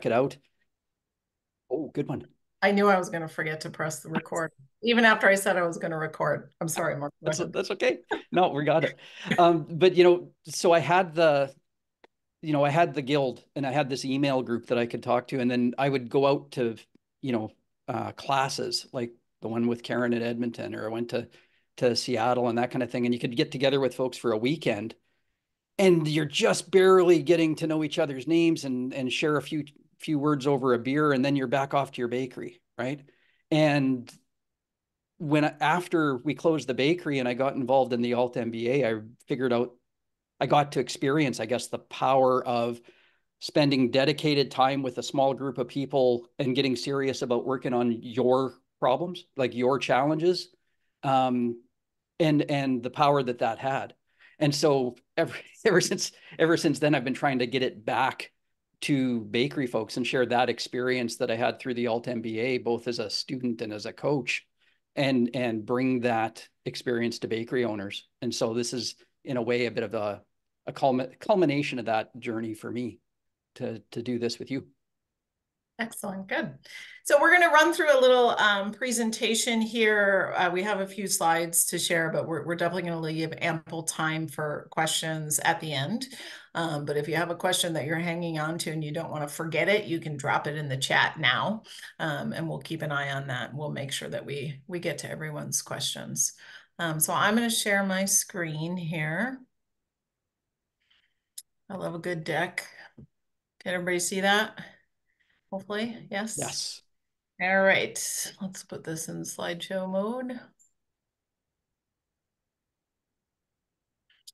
check it out. Oh, good one. I knew I was going to forget to press the record, even after I said I was going to record. I'm sorry, Mark. Go ahead. That's okay. No, we got it. But you know, so I had I had the guild and I had this email group that I could talk to, and then I would go out to, you know, classes like the one with Karen at Edmonton, or I went to Seattle and that kind of thing. And you could get together with folks for a weekend, and you're just barely getting to know each other's names and share a few words over a beer, and then you're back off to your bakery, right? And when after we closed the bakery and I got involved in the Alt MBA, I figured out I got to experience, I guess, the power of spending dedicated time with a small group of people and getting serious about working on your problems, like your challenges, um, and the power that that had. And so ever since then, I've been trying to get it back to bakery folks and share that experience that I had through the Alt MBA, both as a student and as a coach, and bring that experience to bakery owners. And so this is in a way a bit of a culmination of that journey for me to do this with you. Excellent. Good. So we're going to run through a little presentation here. We have a few slides to share, but we're definitely going to leave ample time for questions at the end. But if you have a question that you're hanging on to and you don't want to forget it, you can drop it in the chat now, and we'll keep an eye on that. We'll make sure that we get to everyone's questions. So I'm going to share my screen here. I love a good deck. Can everybody see that? Hopefully, yes. Yes. All right, let's put this in slideshow mode. All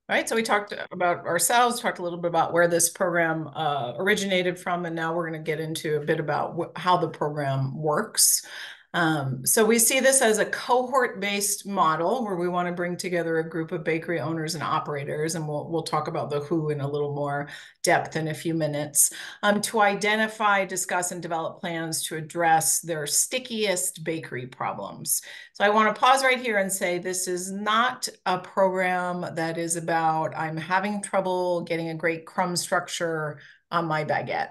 right, so we talked about ourselves, talked a little bit about where this program originated from, and now we're going to get into a bit about how the program works. So we see this as a cohort-based model where we want to bring together a group of bakery owners and operators, and we'll talk about the who in a little more depth in a few minutes, to identify, discuss, and develop plans to address their stickiest bakery problems. So I want to pause right here and say this is not a program that is about I'm having trouble getting a great crumb structure on my baguette,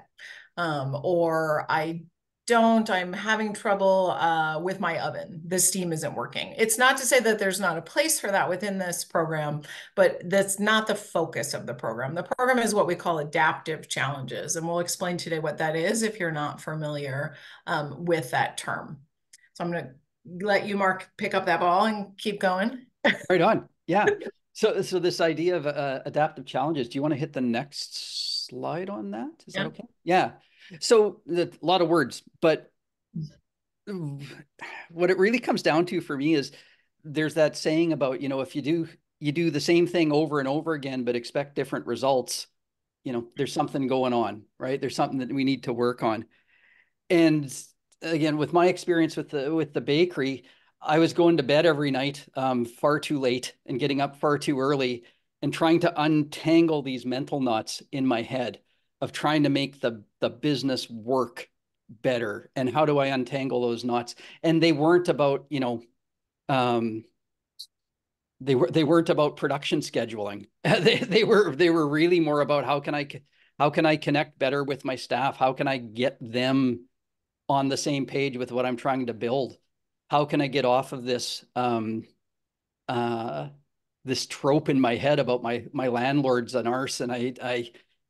or I'm having trouble with my oven. The steam isn't working. It's not to say that there's not a place for that within this program, but that's not the focus of the program. The program is what we call adaptive challenges, and we'll explain today what that is if you're not familiar with that term. So I'm going to let you, Mark, pick up that ball and keep going. Right on. Yeah. So this idea of adaptive challenges, do you want to hit the next slide on that? Is that Yeah. okay? Yeah. So a lot of words, but what it really comes down to for me is there's that saying about, if you do the same thing over and over again, but expect different results, there's something going on, right? There's something that we need to work on. And again, with my experience with the bakery, I was going to bed every night far too late and getting up far too early and trying to untangle these mental knots in my head of trying to make the business work better. And how do I untangle those knots? And they weren't about, um, they weren't about production scheduling. They were really more about how can I connect better with my staff? How can I get them on the same page with what I'm trying to build? How can I get off of this trope in my head about my landlord's an arse and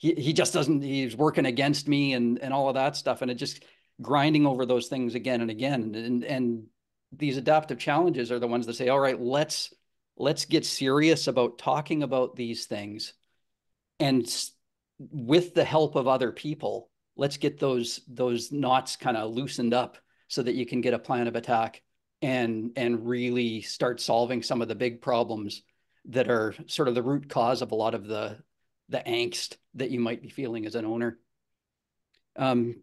he just doesn't, he's working against me and all of that stuff, and it just grinding over those things again and again. And these adaptive challenges are the ones that say, all right, let's get serious about talking about these things, and with the help of other people, let's get those knots kind of loosened up so that you can get a plan of attack and really start solving some of the big problems that are sort of the root cause of a lot of the angst that you might be feeling as an owner. I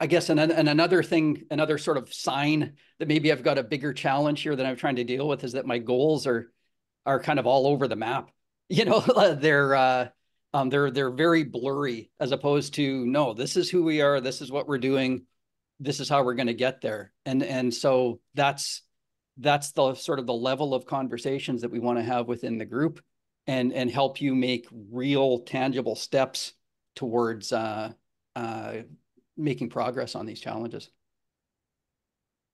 guess another thing, another sort of sign that maybe I've got a bigger challenge here that I'm trying to deal with is that my goals are kind of all over the map. They're very blurry, as opposed to, no, this is who we are, this is what we're doing, this is how we're going to get there. And so that's the sort of the level of conversations that we want to have within the group, and help you make real tangible steps towards making progress on these challenges.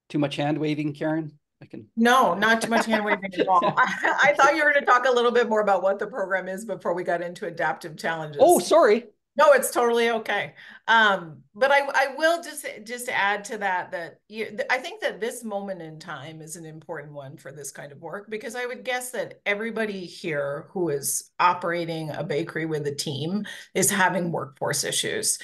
Too much hand waving, Karen? I can. No, not too much hand waving at all. I thought you were going to talk a little bit more about what the program is before we got into adaptive challenges. Oh, sorry. No, it's totally okay. But I will just add to that I think that this moment in time is an important one for this kind of work, because I would guess that everybody here who is operating a bakery with a team is having workforce issues.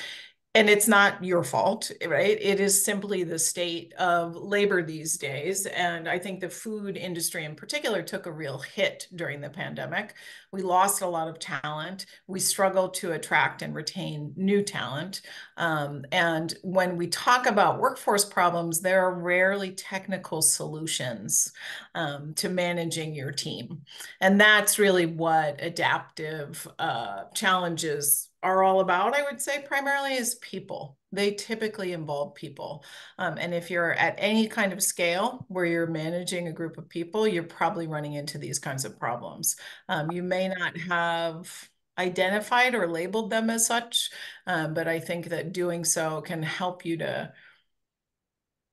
And it's not your fault, right? It is simply the state of labor these days. And I think the food industry in particular took a real hit during the pandemic. We lost a lot of talent. We struggled to attract and retain new talent. And when we talk about workforce problems, there are rarely technical solutions to managing your team. And that's really what adaptive challenges are all about, I would say, primarily is people. They typically involve people. And if you're at any kind of scale where you're managing a group of people, you're probably running into these kinds of problems. You may not have identified or labeled them as such, but I think that doing so can help you to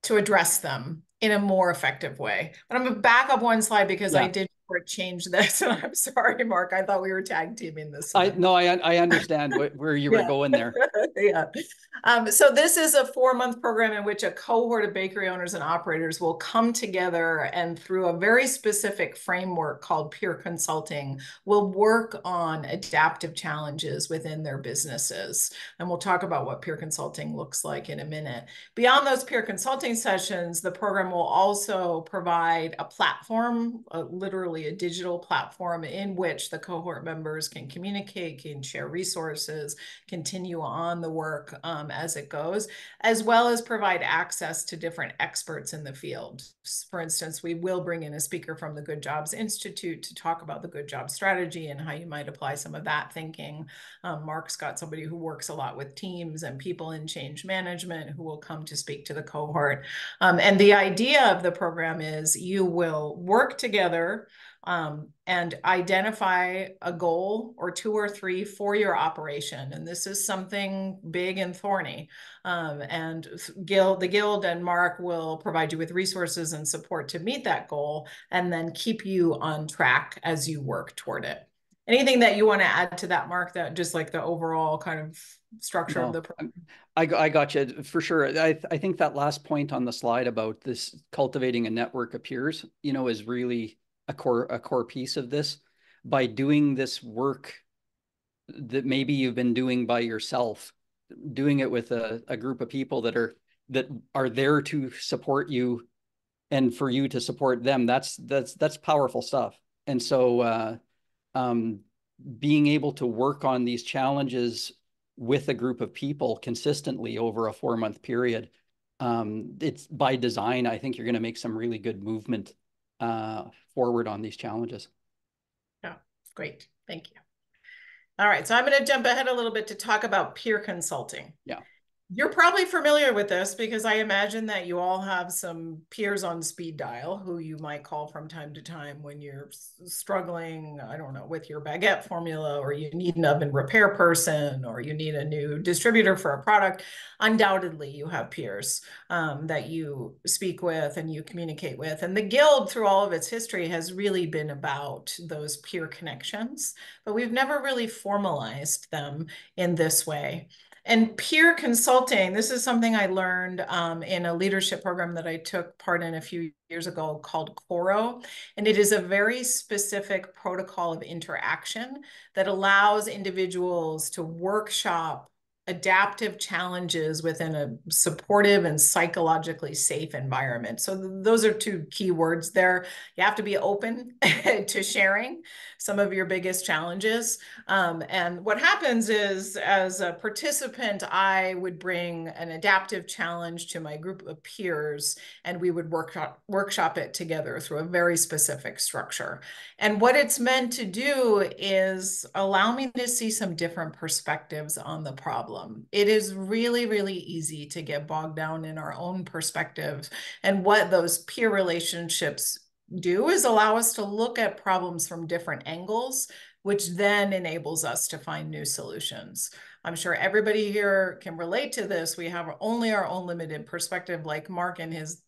address them in a more effective way. But I'm going to back up one slide because I did change this. And I'm sorry, Mark. I thought we were tag teaming this. I understand where you were going there. Yeah. So this is a 4-month program in which a cohort of bakery owners and operators will come together and through a very specific framework called peer consulting, will work on adaptive challenges within their businesses. And we'll talk about what peer consulting looks like in a minute. Beyond those peer consulting sessions, the program will also provide a platform, literally a digital platform in which the cohort members can communicate, can share resources, continue on the work as it goes, as well as provide access to different experts in the field. For instance, we will bring in a speaker from the Good Jobs Institute to talk about the Good Job strategy and how you might apply some of that thinking. Mark's got somebody who works a lot with teams and people in change management who will come to speak to the cohort. And the idea of the program is you will work together and identify a goal or 2 or 3 for your operation. And this is something big and thorny. And the Guild and Mark will provide you with resources and support to meet that goal and then keep you on track as you work toward it. Anything that you want to add to that, Mark, that just like the overall kind of structure of the program? I got you for sure. I think that last point on the slide about this cultivating a network of peers, is really a core piece of this. By doing this work that maybe you've been doing by yourself, doing it with a group of people that are there to support you and for you to support them, that's powerful stuff. And so being able to work on these challenges with a group of people consistently over a 4-month period, it's by design. I think you're going to make some really good movement forward on these challenges. Yeah, great. Thank you. All right, so I'm going to jump ahead a little bit to talk about peer consulting. Yeah. You're probably familiar with this because I imagine that you all have some peers on speed dial who you might call from time to time when you're struggling, I don't know, with your baguette formula, or you need an oven repair person, or you need a new distributor for a product. Undoubtedly, you have peers that you speak with and you communicate with. And the Guild, through all of its history, has really been about those peer connections, but we've never really formalized them in this way. And peer consulting, this is something I learned in a leadership program that I took part in a few years ago called CORO. And it is a very specific protocol of interaction that allows individuals to workshop adaptive challenges within a supportive and psychologically safe environment. So those are 2 key words there. You have to be open to sharing some of your biggest challenges. And what happens is, as a participant, I would bring an adaptive challenge to my group of peers, and we would workshop it together through a very specific structure. And what it's meant to do is allow me to see some different perspectives on the problem. It is really, really easy to get bogged down in our own perspective. And what those peer relationships do is allow us to look at problems from different angles, which then enables us to find new solutions. I'm sure everybody here can relate to this. We have only our own limited perspective, like Mark and his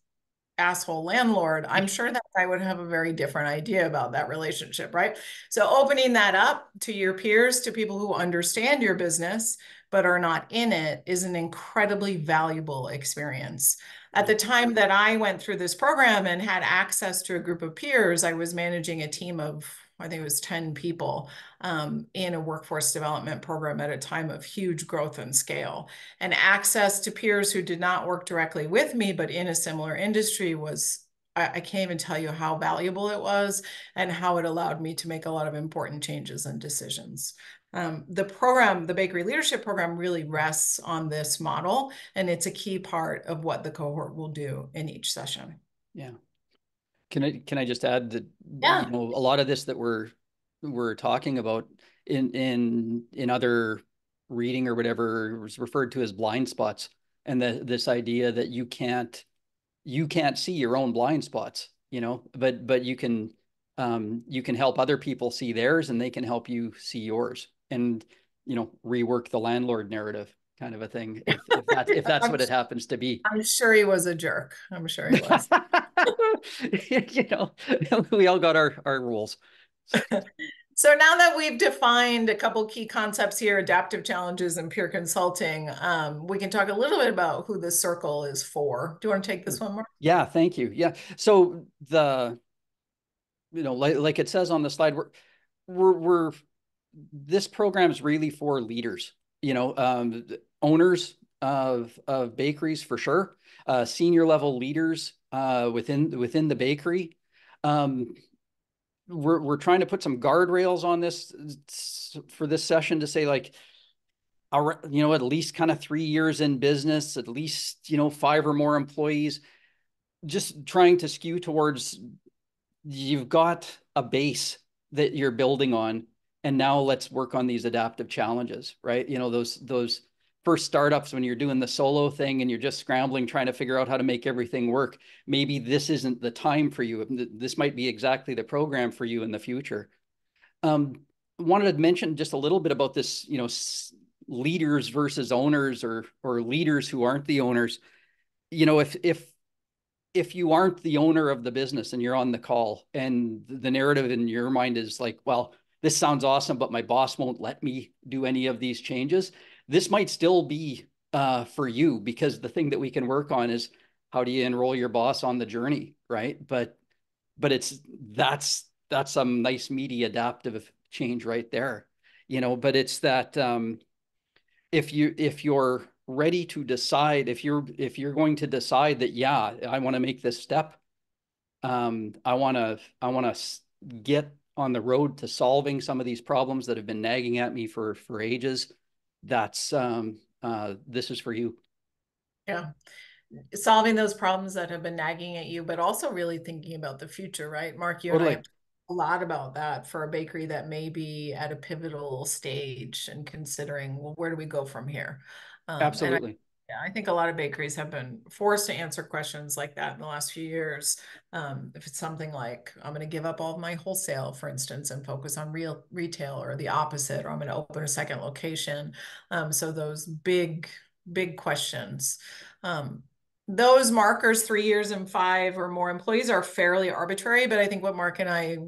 asshole landlord. I'm sure that guy would have a very different idea about that relationship, right? So opening that up to your peers, to people who understand your business but are not in it, is an incredibly valuable experience. At the time that I went through this program and had access to a group of peers, I was managing a team of, I think it was 10 people, in a workforce development program at a time of huge growth and scale. And access to peers who did not work directly with me, but in a similar industry was, I can't even tell you how valuable it was and how it allowed me to make a lot of important changes and decisions. The program, the Bakery Leadership Program, really rests on this model, and it's a key part of what the cohort will do in each session. Yeah. Can I just add that, Yeah. a lot of this that we're talking about in other reading or whatever was referred to as blind spots, and this idea that you can't see your own blind spots, but you can help other people see theirs, and they can help you see yours, and rework the landlord narrative, kind of a thing, if that's what it happens to be. I'm sure he was a jerk. I'm sure he was. you know, we all got our rules. So now that we've defined a couple key concepts here, adaptive challenges and peer consulting, we can talk a little bit about who this circle is for. Do you want to take this one, Mark? Yeah, thank you. Yeah. So like it says on the slide, we're this program is really for leaders, owners of bakeries for sure, senior level leaders within the bakery. We're trying to put some guardrails on this for this session to say, like, at least kind of 3 years in business, at least 5 or more employees, just trying to skew towards, you've got a base that you're building on, and now let's work on these adaptive challenges, right? Those first startups, when you're doing the solo thing and you're just scrambling, trying to figure out how to make everything work, maybe this isn't the time for you. This might be exactly the program for you in the future. Wanted to mention just a little bit about this, leaders versus owners, or leaders who aren't the owners. If you aren't the owner of the business and you're on the call, and the narrative in your mind is like, well, this sounds awesome, but my boss won't let me do any of these changes, this might still be for you, because the thing that we can work on is, how do you enroll your boss on the journey, right? But that's some nice meaty adaptive change right there, but it's that, if you're ready to decide, if you're going to decide that, yeah, I want to make this step, I want to get on the road to solving some of these problems that have been nagging at me for ages, that's this is for you. Yeah. Solving those problems that have been nagging at you, but also really thinking about the future, right? Mark, you and I Totally. have talked a lot about that for a bakery that may be at a pivotal stage and considering, well, where do we go from here? And Absolutely. yeah, I think a lot of bakeries have been forced to answer questions like that in the last few years. If it's something like, I'm going to give up all of my wholesale, for instance, and focus on real retail, or the opposite, or I'm going to open a second location. So those big questions. Those markers, 3 years and 5 or more employees, are fairly arbitrary, but I think what Mark and I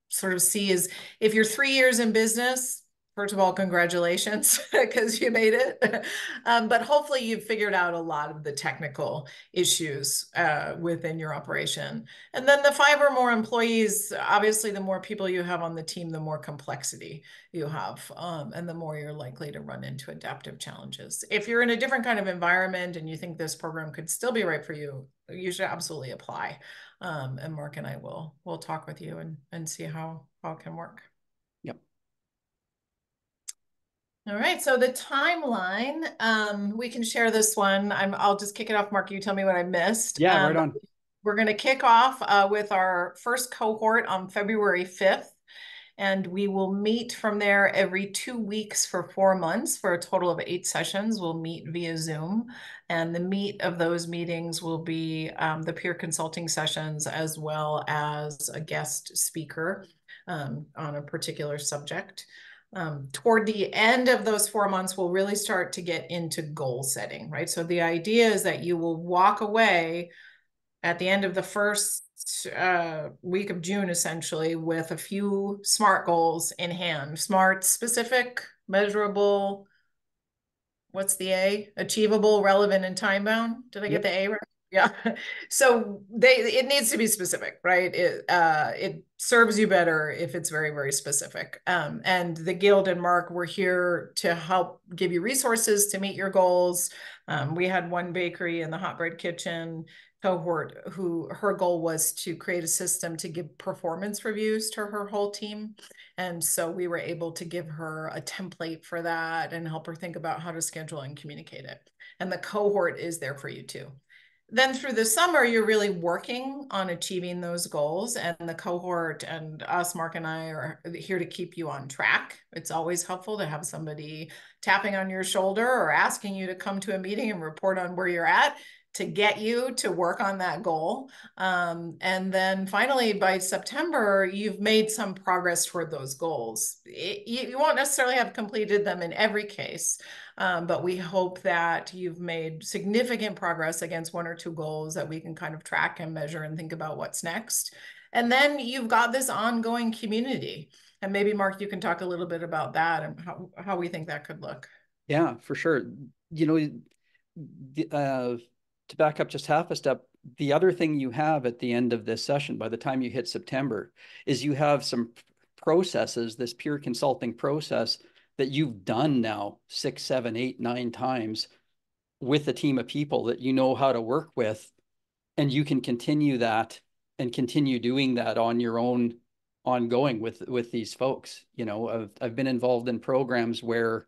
sort of see is, if you're 3 years in business, first of all, congratulations, because you made it. But hopefully you've figured out a lot of the technical issues within your operation. And then the 5 or more employees, obviously, the more people you have on the team, the more complexity you have, and the more you're likely to run into adaptive challenges. If you're in a different kind of environment and you think this program could still be right for you, you should absolutely apply. And Mark and I will talk with you and see how it can work. Yep. All right, so the timeline, we can share this one. I'll just kick it off, Mark. You tell me what I missed. Yeah, right on. We're going to kick off with our first cohort on February 5th, and we will meet from there every 2 weeks for 4 months for a total of 8 sessions. We'll meet via Zoom, and the meat of those meetings will be the peer consulting sessions, as well as a guest speaker. on a particular subject. Toward the end of those 4 months, we'll really start to get into goal setting, right? So the idea is that you will walk away at the end of the first week of June, essentially, with a few SMART goals in hand. SMART, specific, measurable, what's the A? Achievable, relevant, and time bound. Did I get Yep. the A right? Yeah. So it needs to be specific, right? It serves you better if it's very, very specific. And the Guild and Mark were here to help give you resources to meet your goals. We had one bakery in the Hot Bread Kitchen cohort who her goal was to create a system to give performance reviews to her whole team. And so we were able to give her a template for that and help her think about how to schedule and communicate it. And the cohort is there for you too. Then through the summer, you're really working on achieving those goals. And the cohort and us, Mark and I, are here to keep you on track. It's always helpful to have somebody tapping on your shoulder or asking you to come to a meeting and report on where you're at to get you to work on that goal. And then finally, by September, you've made some progress toward those goals. You won't necessarily have completed them in every case, but we hope that you've made significant progress against one or two goals that we can kind of track and measure and think about what's next. And then you've got this ongoing community. And maybe, Mark, you can talk a little bit about that and how we think that could look. Yeah, for sure. You know, to back up just half a step, the other thing you have at the end of this session, by the time you hit September, is you have some processes, this peer consulting process that you've done now 6, 7, 8, 9 times with a team of people that you know how to work with, and you can continue that and continue doing that on your own ongoing with these folks. You know, I've been involved in programs where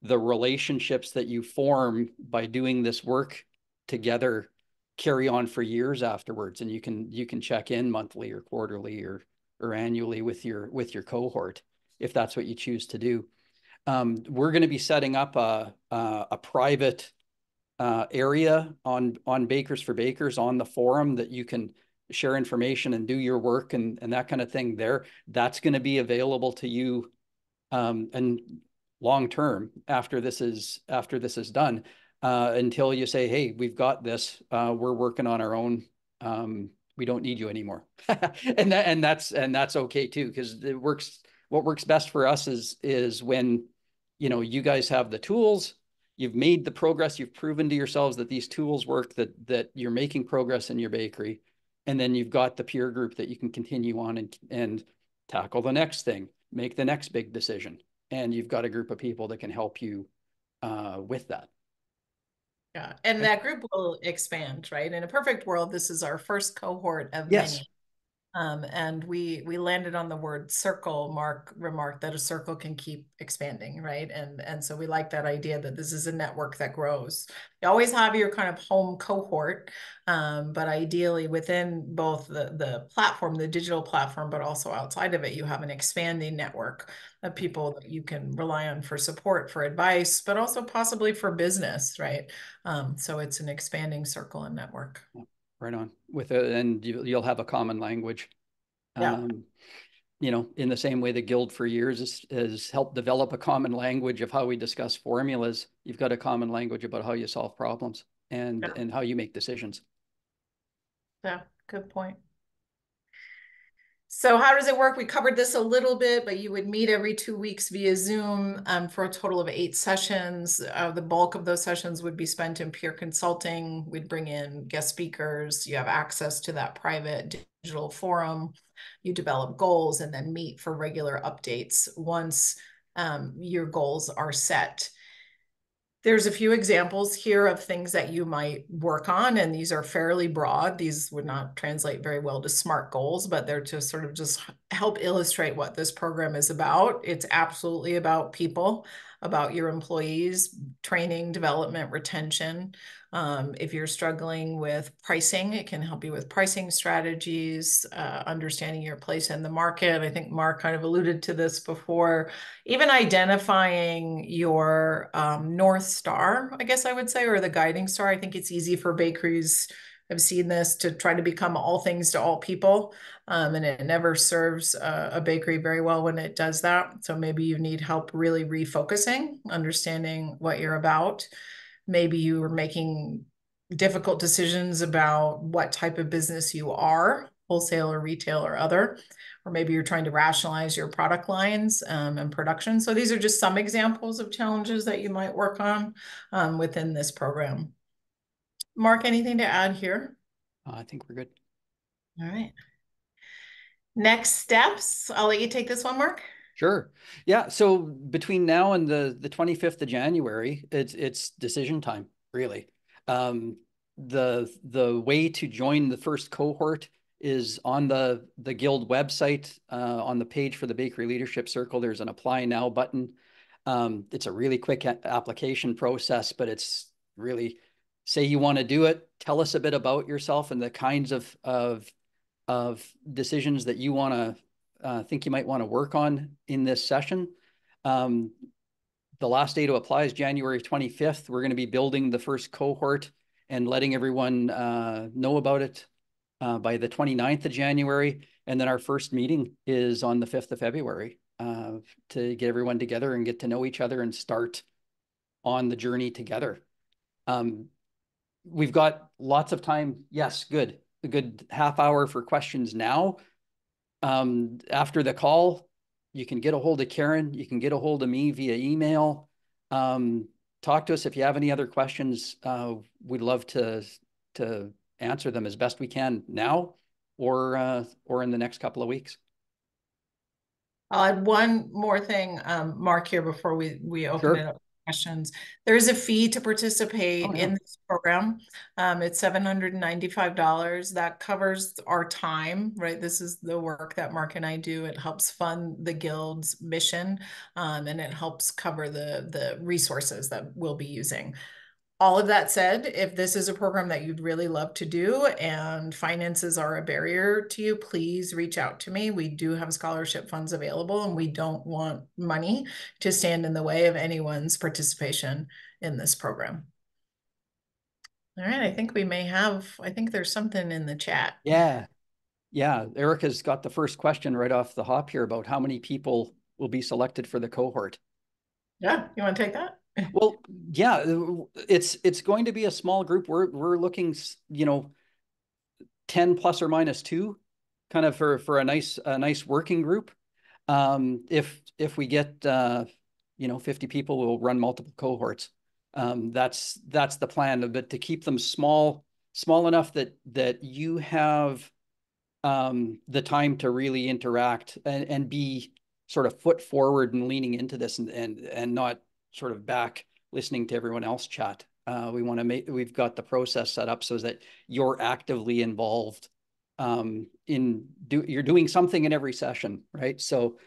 the relationships that you form by doing this work together carry on for years afterwards, and you can check in monthly or quarterly or annually with your cohort if that's what you choose to do. We're going to be setting up a private area on Bakers for Bakers on the forum that you can share information and do your work and that kind of thing there. That's going to be available to you and long term after this is done, until you say, hey, we've got this, we're working on our own, we don't need you anymore. and that's okay too, because it works. What works best for us is when, you know, you guys have the tools, you've made the progress, you've proven to yourselves that these tools work, that you're making progress in your bakery, and then you've got the peer group that you can continue on and tackle the next thing, make the next big decision, and you've got a group of people that can help you with that. Yeah, and Okay. that group will expand, right? In a perfect world, this is our first cohort of Yes. many. And we landed on the word circle. Mark remarked that a circle can keep expanding, right? And so we like that idea that this is a network that grows. You always have your kind of home cohort, but ideally within both the platform, the digital platform, but also outside of it, you have an expanding network of people that you can rely on for support, for advice, but also possibly for business, right? So it's an expanding circle and network. Right on with it, and you'll have a common language. Yeah. Um, you know, in the same way the Guild for years has helped develop a common language of how we discuss formulas, you've got a common language about how you solve problems Yeah. and how you make decisions. Yeah. Good point. So how does it work? We covered this a little bit, but you would meet every 2 weeks via Zoom for a total of 8 sessions. The bulk of those sessions would be spent in peer consulting. We'd bring in guest speakers. You have access to that private digital forum. You develop goals and then meet for regular updates once your goals are set. There's a few examples here of things that you might work on, and these are fairly broad. These would not translate very well to SMART goals, but they're to sort of just help illustrate what this program is about. It's absolutely about people, about your employees, training, development, retention. If you're struggling with pricing, it can help you with pricing strategies, understanding your place in the market. I think Mark kind of alluded to this before. Even identifying your North Star, I guess I would say, or the guiding star. I think it's easy for bakeries have seen this to try to become all things to all people. And it never serves a bakery very well when it does that. So maybe you need help really refocusing, understanding what you're about. Maybe you are making difficult decisions about what type of business you are, wholesale or retail or other, or maybe you're trying to rationalize your product lines and production. So these are just some examples of challenges that you might work on within this program. Mark, anything to add here? I think we're good. All right. Next steps. I'll let you take this one, Mark. Sure. Yeah. So between now and the 25th of January, it's decision time, really. The way to join the first cohort is on the Guild website. On the page for the Bakery Leadership Circle, there's an Apply Now button. It's a really quick application process, but it's really, say you want to do it, tell us a bit about yourself and the kinds of decisions that you want to think you might want to work on in this session. The last day to apply is January 25th. We're going to be building the first cohort and letting everyone know about it by the 29th of January. And then our first meeting is on the 5th of February to get everyone together and get to know each other and start on the journey together. We've got lots of time. Yes, good. A good half hour for questions now. After the call, you can get a hold of Karen. You can get a hold of me via email. Talk to us if you have any other questions. We'd love to answer them as best we can now or in the next couple of weeks. I'll add one more thing, Mark, here before we open it up for questions. There is a fee to participate in this program. It's $795. That covers our time, right? This is the work that Mark and I do. It helps fund the Guild's mission, and it helps cover the resources that we'll be using. All of that said, if this is a program that you'd really love to do and finances are a barrier to you, please reach out to me. We do have scholarship funds available, and we don't want money to stand in the way of anyone's participation in this program. All right, I think there's something in the chat. Yeah. Yeah, Erica's got the first question right off the hop here about how many people will be selected for the cohort. Yeah, you want to take that? Well, yeah, it's going to be a small group. We're looking, 10 plus or minus 2, kind of for a nice working group. If we get 50 people, we'll run multiple cohorts. That's the plan, but to keep them small enough that you have the time to really interact and be sort of foot forward and leaning into this and not sort of back listening to everyone else chat. We've got the process set up so that you're actively involved you're doing something in every session, right? So,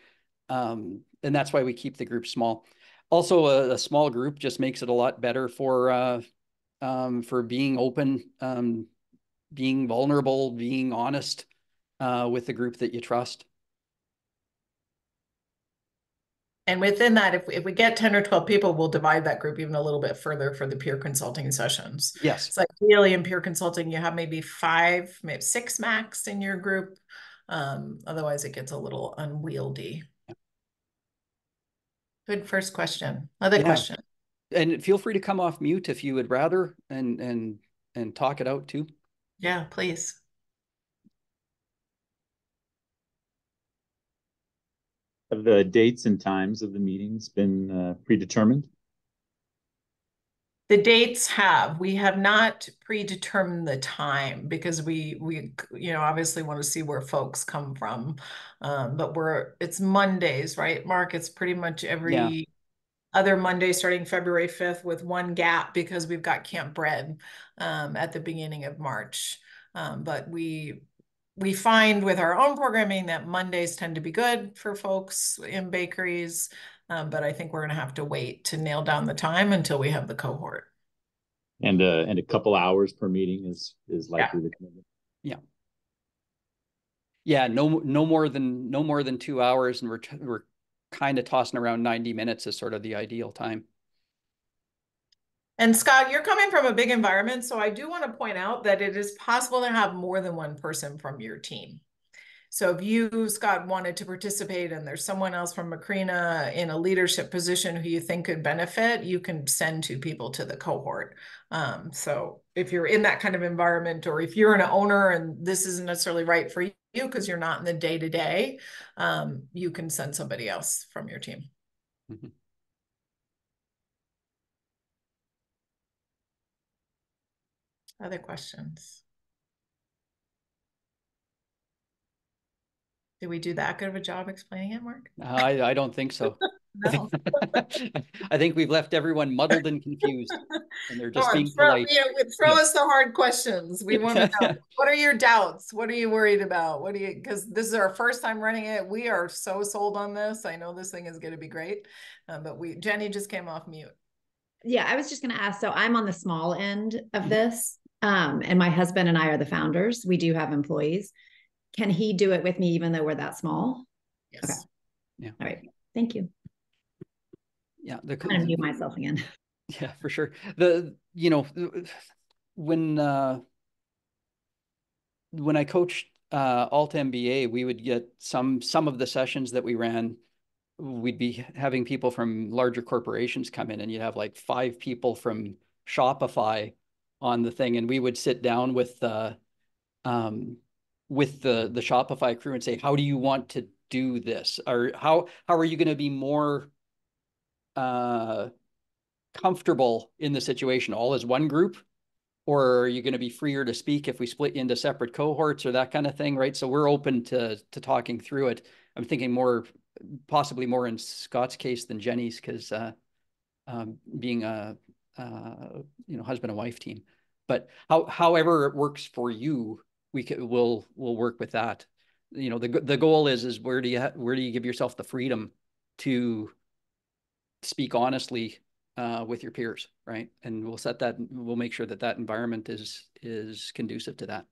and that's why we keep the group small. Also, a small group just makes it a lot better for being open, being vulnerable, being honest with the group that you trust. And within that, if we get 10 or 12 people, we'll divide that group even a little bit further for the peer consulting sessions. Yes. So ideally in peer consulting, you have maybe 5, maybe 6 max in your group. Otherwise, it gets a little unwieldy. Good first question. Other question. And feel free to come off mute if you would rather and talk it out too. Yeah, please. Have the dates and times of the meetings been predetermined? The dates we have not predetermined the time because we obviously want to see where folks come from. But it's Mondays, right, Mark? It's pretty much every other Monday starting February 5th with one gap because we've got Camp Bread at the beginning of March. But we find with our own programming that Mondays tend to be good for folks in bakeries. But I think we're going to have to wait to nail down the time until we have the cohort. And a couple hours per meeting is likely the commitment. Yeah. Yeah, no more than 2 hours, and we're kind of tossing around 90 minutes as sort of the ideal time. And Scott, you're coming from a big environment, so I do want to point out that it is possible to have more than one person from your team. So if you, Scott, wanted to participate and there's someone else from Macrina in a leadership position who you think could benefit, you can send two people to the cohort. So if you're in that kind of environment, or if you're an owner and this isn't necessarily right for you because you're not in the day-to-day, you can send somebody else from your team. Mm-hmm. Other questions? Did we do that good of a job explaining it, Mark? I don't think so. No. I think we've left everyone muddled and confused, and they're just being polite. Throw us the hard questions. We want to know, what are your doubts? What are you worried about? Because this is our first time running it. We are so sold on this. I know this thing is going to be great. But Jenny just came off mute. Yeah, I was just going to ask. So I'm on the small end of this, and my husband and I are the founders. We do have employees. Can he do it with me, even though we're that small? Yes. Okay. Yeah. All right. Thank you. Yeah. I'm going to mute myself again. Yeah, for sure. When I coached Alt MBA, we would get some of the sessions that we ran. We'd be having people from larger corporations come in, and you'd have like 5 people from Shopify on the thing, and we would sit down with the Shopify crew and say, how do you want to do this? Or how are you going to be more comfortable in the situation, all as one group? Or are you going to be freer to speak if we split into separate cohorts or that kind of thing, right? So we're open to talking through it. I'm thinking possibly more in Scott's case than Jenny's, because being a husband and wife team. But however it works for you, we'll work with that. The goal is where do you give yourself the freedom to speak honestly with your peers, right? And we'll make sure that environment is conducive to that.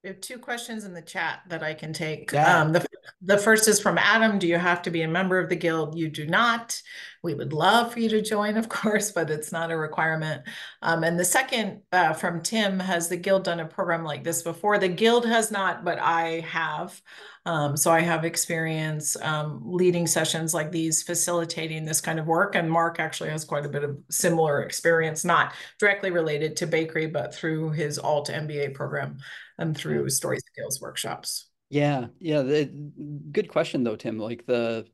We have 2 questions in the chat that I can take. Yeah. The first is from Adam. Do you have to be a member of the guild? You do not. We would love for you to join, of course, but it's not a requirement. And the second from Tim, has the guild done a program like this before? The guild has not, but I have. So I have experience leading sessions like these, facilitating this kind of work. And Mark actually has quite a bit of similar experience, not directly related to bakery, but through his Alt MBA program and through Story Skills workshops. Yeah. Good question though, Tim. Like the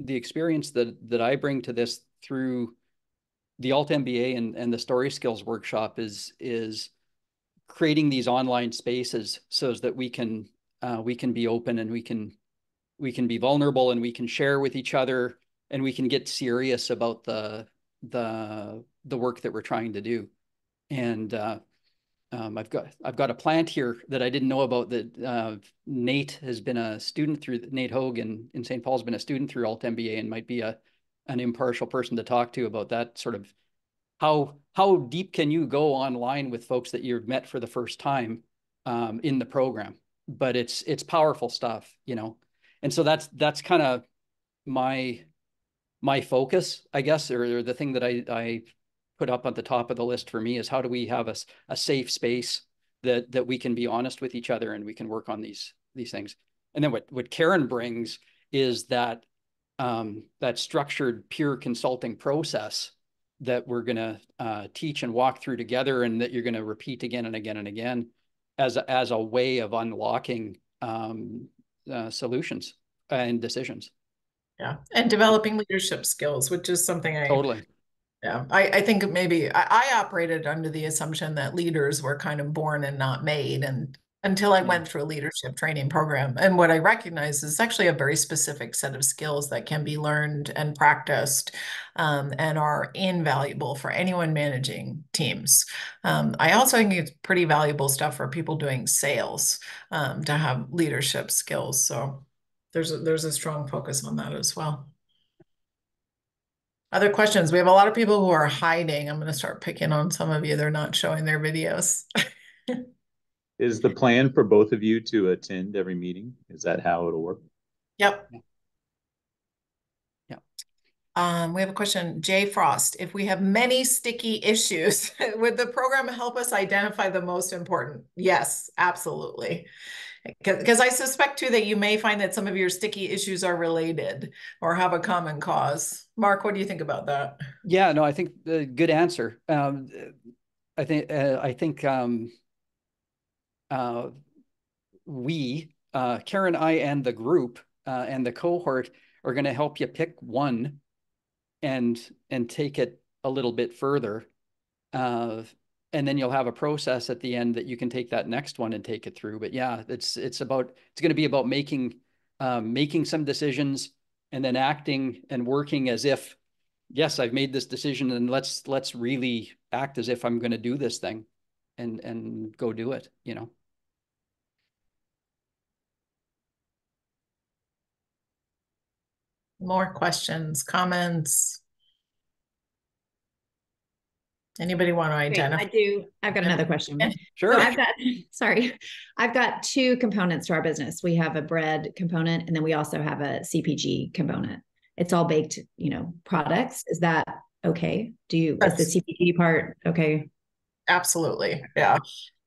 experience that I bring to this through the Alt MBA and the Story Skills workshop is creating these online spaces so that we can be open, and we can be vulnerable, and we can share with each other, and we can get serious about the work that we're trying to do. And I've got a plant here that I didn't know about, that Nate has been a student through. Nate Hogue in St. Paul's been a student through Alt MBA, and might be an impartial person to talk to about that sort of how deep can you go online with folks that you've met for the first time in the program. But it's powerful stuff, and so that's kind of my focus, I guess, or the thing that I put up at the top of the list for me is, how do we have a safe space that we can be honest with each other, and we can work on these things. And then what Karen brings is that structured peer consulting process that we're going to teach and walk through together, and that you're going to repeat again and again and again as a way of unlocking solutions and decisions. Yeah, and developing leadership skills, which is something Totally. Yeah, I think maybe I operated under the assumption that leaders were kind of born and not made, and until I went through a leadership training program. And what I recognize is actually a very specific set of skills that can be learned and practiced, and are invaluable for anyone managing teams. I also think it's pretty valuable stuff for people doing sales, to have leadership skills. So there's a strong focus on that as well. Other questions? We have a lot of people who are hiding. I'm going to start picking on some of you. They're not showing their videos. Is the plan for both of you to attend every meeting? Is that how it'll work? Yep. Yeah. We have a question, Jay Frost. If we have many sticky issues, would the program help us identify the most important? Yes, absolutely. Because I suspect too that you may find that some of your sticky issues are related or have a common cause. Mark, what do you think about that? Yeah, no, I think good answer. I think we, Karen, I, and the group and the cohort are going to help you pick one and take it a little bit further. And then you'll have a process at the end that you can take that next one and take it through. But yeah, it's going to be about making some decisions and then acting and working as if, yes, I've made this decision, and let's really act as if I'm going to do this thing and go do it, you know. More questions, comments? Anybody want to identify? I do. I've got another question. Sure. So I've got two components to our business. We have a bread component, and then we also have a CPG component. It's all baked, products. Is that okay? Is the CPG part okay? Absolutely. Yeah.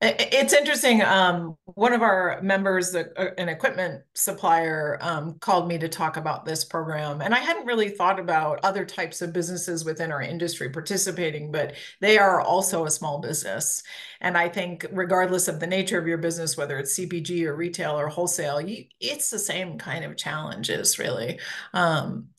It's interesting. One of our members, an equipment supplier, called me to talk about this program. And I hadn't really thought about other types of businesses within our industry participating, but they are also a small business. And I think regardless of the nature of your business, whether it's CPG or retail or wholesale, it's the same kind of challenges, really.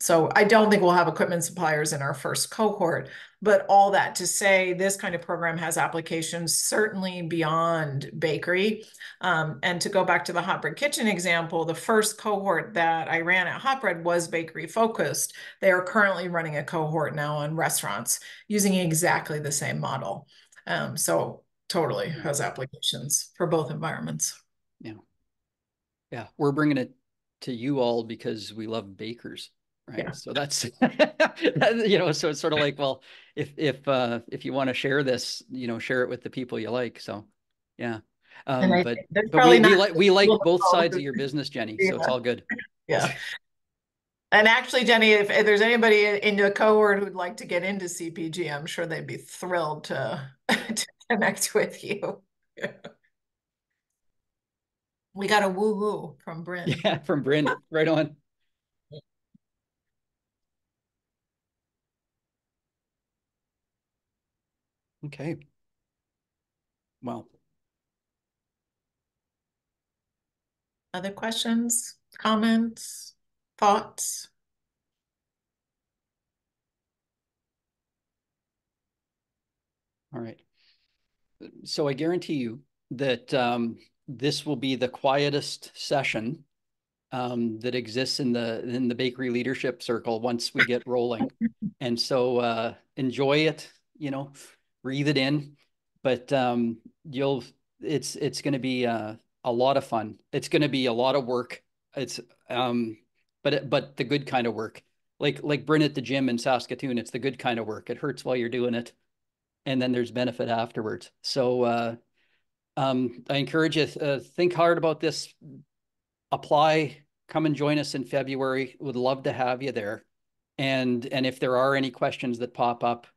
So I don't think we'll have equipment suppliers in our first cohort. But all that to say, this kind of program has applications certainly beyond bakery. And to go back to the Hot Bread Kitchen example, the first cohort that I ran at Hot Bread was bakery focused. They are currently running a cohort now on restaurants using exactly the same model. So totally has applications for both environments. Yeah. Yeah. We're bringing it to you all because we love bakers. Right. Yeah. So that's, so it's sort of like, well, if you want to share this, share it with the people you like. So, yeah. But we like both sides of your business, Jenny. So it's all good. Yeah. And actually, Jenny, if there's anybody in the cohort who'd like to get into CPG, I'm sure they'd be thrilled to connect with you. We got a woo-hoo from Bryn. Yeah, from Bryn. Right on. Okay. Well. Other questions, comments, thoughts? All right. So I guarantee you that this will be the quietest session that exists in the bakery leadership circle once we get rolling. And so enjoy it, breathe it in, but it's going to be a lot of fun. It's going to be a lot of work. It's but the good kind of work, like Bryn at the gym in Saskatoon. It's the good kind of work. It hurts while you're doing it, and then there's benefit afterwards. So I encourage you think hard about this. Apply. Come and join us in February. Would love to have you there. And if there are any questions that pop up,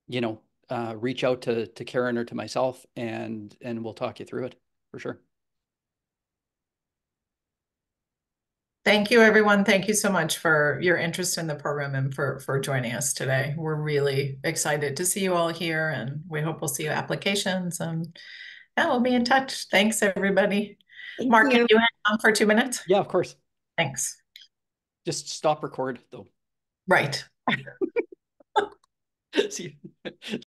reach out to Karen or to myself, and we'll talk you through it for sure. Thank you, everyone. Thank you so much for your interest in the program and for joining us today. We're really excited to see you all here, and we hope we'll see you applications. And yeah, we'll be in touch. Thanks, everybody. Mark, can you hang on for 2 minutes? Yeah, of course. Thanks. Just stop record, though. Right. See you.